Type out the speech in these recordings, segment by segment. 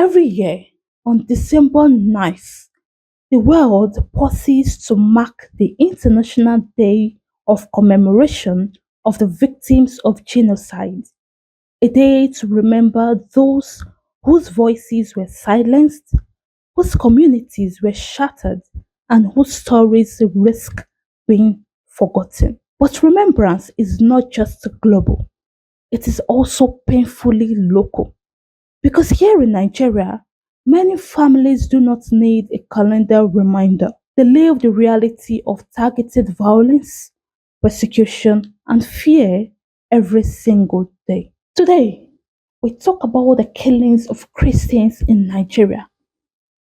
Every year, on December 9th, the world pauses to mark the International Day of Commemoration of the Victims of Genocide, a day to remember those whose voices were silenced, whose communities were shattered, and whose stories risk being forgotten. But remembrance is not just global, it is also painfully local. Because here in Nigeria, many families do not need a calendar reminder. They live the reality of targeted violence, persecution, and fear every single day. Today, we talk about the killings of Christians in Nigeria,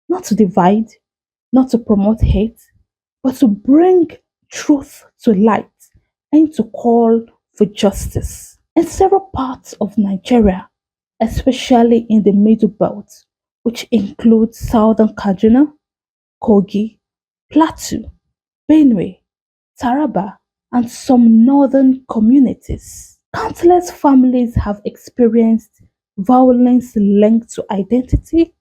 not to divide, not to promote hate, but to bring truth to light and to call for justice. In several parts of Nigeria, especially in the Middle Belt, which includes southern Kaduna, Kogi, Plateau, Benue, Taraba, and some northern communities. Countless families have experienced violence linked to identity,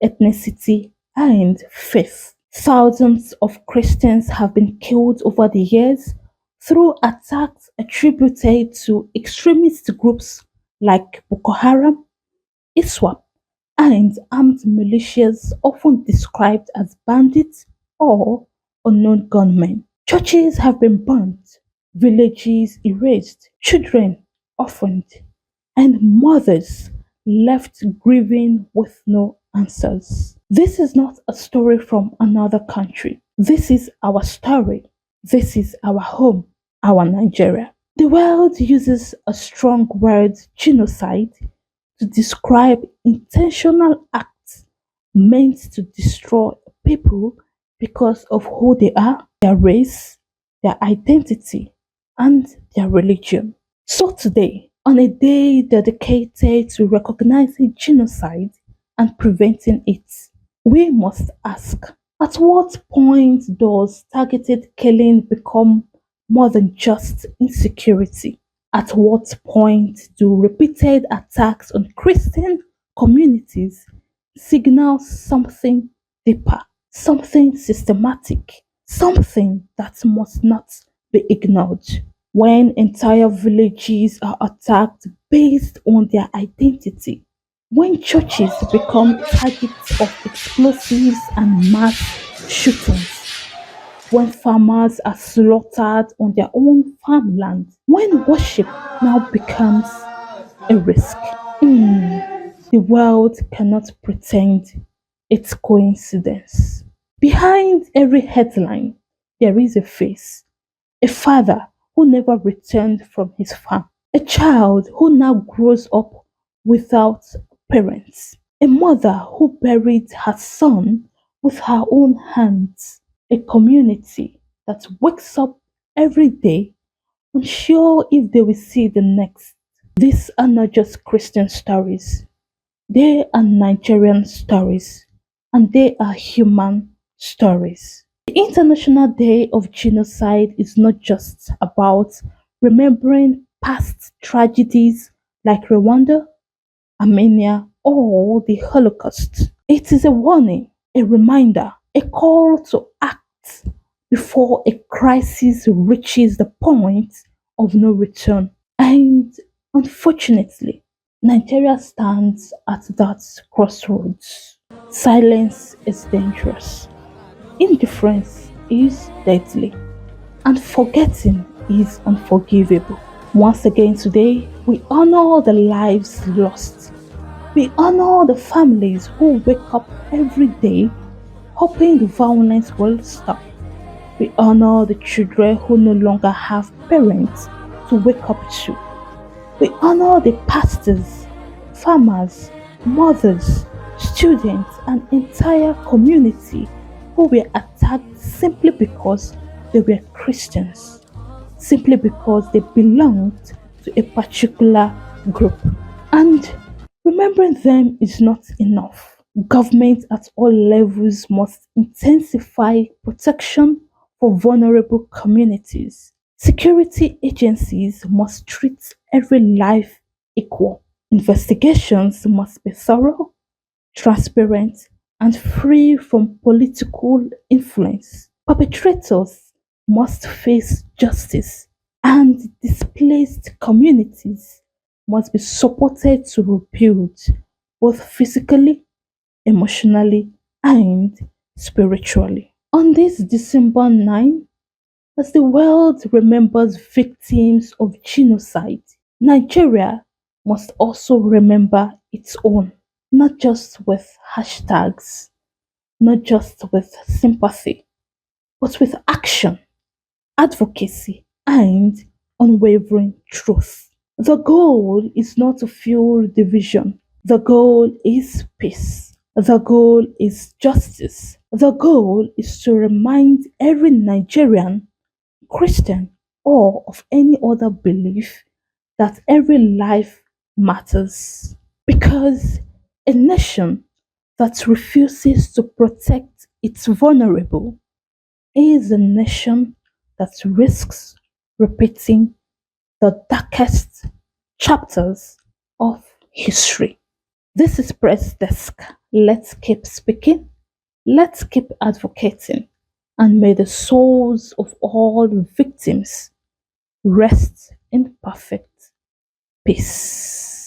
ethnicity, and faith. Thousands of Christians have been killed over the years through attacks attributed to extremist groups like Boko Haram, ISWAP, and armed militias often described as bandits or unknown gunmen. Churches have been burnt, villages erased, children orphaned, and mothers left grieving with no answers. This is not a story from another country. This is our story. This is our home, our Nigeria. The world uses a strong word, genocide, to describe intentional acts meant to destroy people because of who they are, their race, their identity, and their religion. So today, on a day dedicated to recognizing genocide and preventing it, we must ask, at what point does targeted killing become more than just insecurity? At what point do repeated attacks on Christian communities signal something deeper, something systematic, something that must not be ignored? When entire villages are attacked based on their identity, when churches become targets of explosives and mass shootings, when farmers are slaughtered on their own farmland, when worship now becomes a risk. The world cannot pretend it's coincidence. Behind every headline, there is a face. A father who never returned from his farm. A child who now grows up without parents. A mother who buried her son with her own hands. A community that wakes up every day unsure if they will see the next. These are not just Christian stories, they are Nigerian stories, and they are human stories. The International Day of Genocide is not just about remembering past tragedies like Rwanda, Armenia, or the Holocaust. It is a warning, a reminder, a call to act before a crisis reaches the point of no return. And unfortunately, Nigeria stands at that crossroads. Silence is dangerous. Indifference is deadly, and forgetting is unforgivable. Once again today, we honor the lives lost. We honor the families who wake up every day hoping the violence will stop. We honor the children who no longer have parents to wake up to. We honor the pastors, farmers, mothers, students, and entire community who were attacked simply because they were Christians, simply because they belonged to a particular group. And remembering them is not enough. Governments at all levels must intensify protection for vulnerable communities. Security agencies must treat every life equal. Investigations must be thorough. transparent, and free from political influence. Perpetrators must face justice, and displaced communities must be supported to rebuild both physically, emotionally, and spiritually. On this December 9, as the world remembers victims of genocide, Nigeria must also remember its own, not just with hashtags, not just with sympathy, but with action, advocacy, and unwavering truth. The goal is not to fuel division. The goal is peace. The goal is justice. The goal is to remind every Nigerian, Christian, or of any other belief that every life matters. Because a nation that refuses to protect its vulnerable is a nation that risks repeating the darkest chapters of history. This is Press Desk. Let's keep speaking, let's keep advocating, and may the souls of all victims rest in perfect peace.